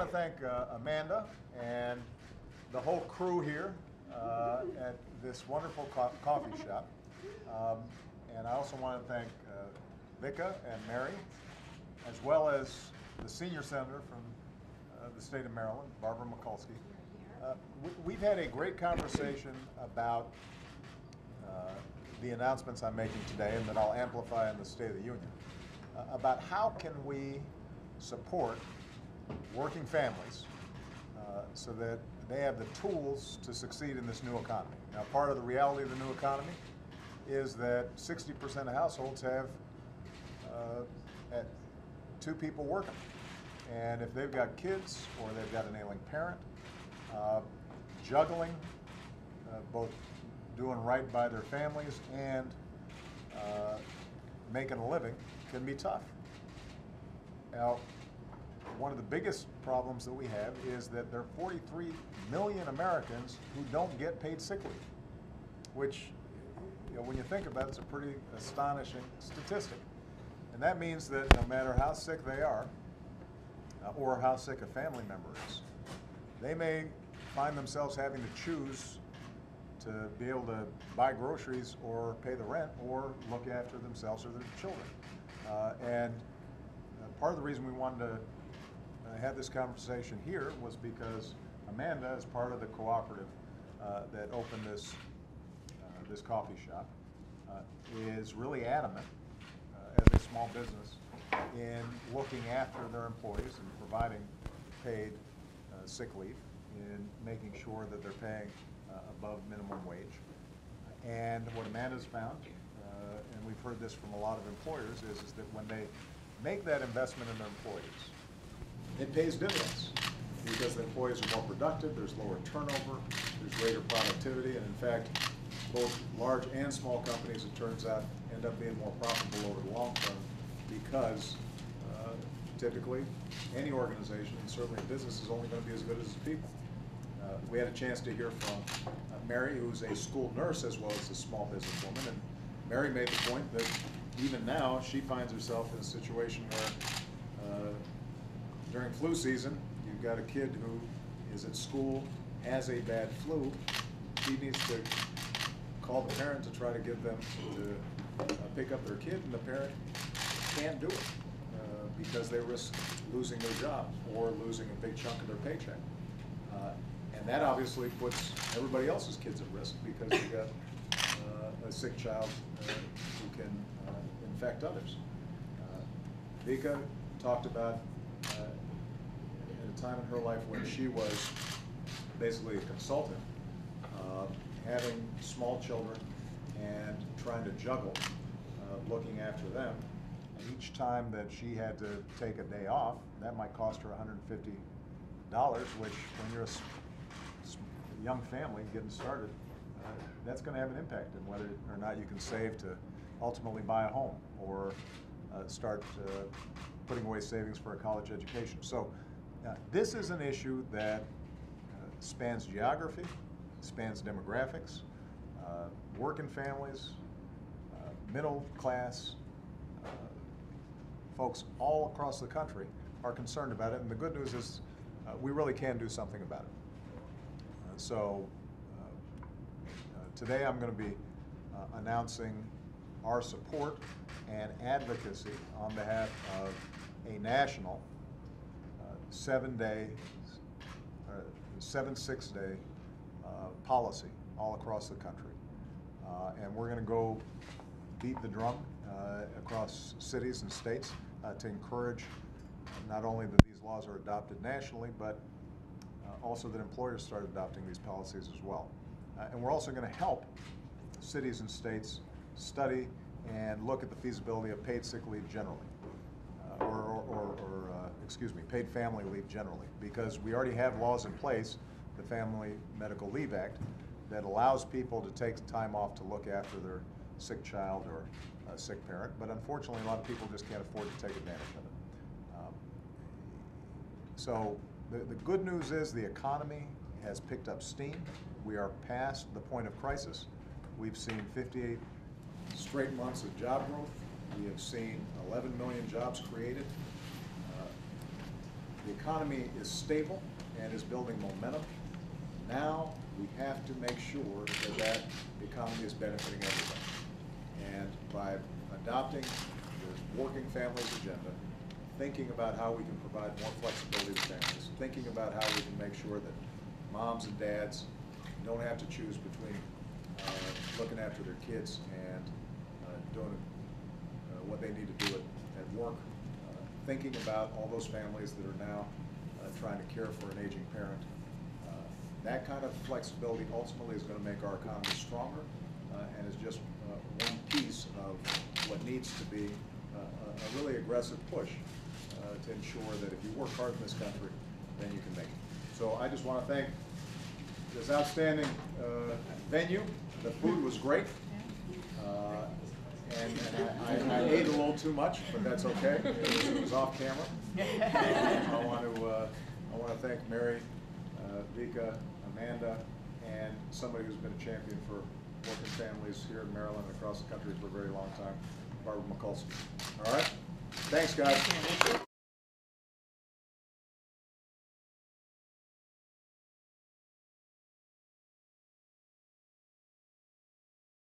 want to thank Amanda and the whole crew here at this wonderful coffee shop. And I also want to thank Vika and Mary, as well as the senior senator from the state of Maryland, Barbara Mikulski. We've had a great conversation about the announcements I'm making today and that I'll amplify in the State of the Union, about how can we support working families so that they have the tools to succeed in this new economy. Now, part of the reality of the new economy is that 60% of households have two people working. And if they've got kids or they've got an ailing parent, juggling both doing right by their families and making a living can be tough. Now, one of the biggest problems that we have is that there are 43 million Americans who don't get paid sick leave, which, when you think about it, it's a pretty astonishing statistic. And that means that no matter how sick they are, or how sick a family member is, they may find themselves having to choose to be able to buy groceries or pay the rent or look after themselves or their children. And part of the reason we wanted to have this conversation here was because Amanda, as part of the cooperative that opened this coffee shop, is really adamant as a small business in looking after their employees and providing paid sick leave, in making sure that they're paying above minimum wage. And what Amanda's found, and we've heard this from a lot of employers, is that when they make that investment in their employees, it pays dividends because the employees are more productive, there's lower turnover, there's greater productivity, and in fact, both large and small companies, it turns out, end up being more profitable over the long term because typically any organization, and certainly a business, is only going to be as good as its people. We had a chance to hear from Mary, who's a school nurse as well as a small business woman, and Mary made the point that even now she finds herself in a situation where during flu season, you've got a kid who is at school, has a bad flu, she needs to call the parent to try to get them to pick up their kid, and the parent can't do it because they risk losing their job or losing a big chunk of their paycheck. And that obviously puts everybody else's kids at risk because you've got a sick child who can infect others. Vika talked about at a time in her life when she was basically a consultant, having small children and trying to juggle looking after them. And each time that she had to take a day off, that might cost her $150, which when you're a young family getting started, that's going to have an impact on whether or not you can save to ultimately buy a home or start putting away savings for a college education. So this is an issue that spans geography, spans demographics, working families, middle class, folks all across the country are concerned about it, and the good news is we really can do something about it. So today I'm going to be announcing our support and advocacy on behalf of a national 7-6-day policy all across the country. And we're going to go beat the drum across cities and states to encourage not only that these laws are adopted nationally, but also that employers start adopting these policies as well. And we're also going to help cities and states study and look at the feasibility of paid sick leave generally, paid family leave generally, because we already have laws in place, the Family Medical Leave Act, that allows people to take time off to look after their sick child or a sick parent, but unfortunately a lot of people just can't afford to take advantage of it. So the good news is the economy has picked up steam. We are past the point of crisis. We've seen 58 straight months of job growth. We have seen 11 million jobs created. The economy is stable and is building momentum. Now we have to make sure that that economy is benefiting everybody. And by adopting the working families agenda, thinking about how we can provide more flexibility to families, thinking about how we can make sure that moms and dads don't have to choose between looking after their kids and doing what they need to do at work, thinking about all those families that are now trying to care for an aging parent. That kind of flexibility ultimately is going to make our economy stronger and is just one piece of what needs to be a really aggressive push to ensure that if you work hard in this country, then you can make it. So I just want to thank this outstanding venue. The food was great. And I ate a little too much, but that's okay. It was off camera. I want to thank Mary, Vika, Amanda, and somebody who's been a champion for working families here in Maryland and across the country for a very long time, Barbara Mikulski. All right? Thanks, guys.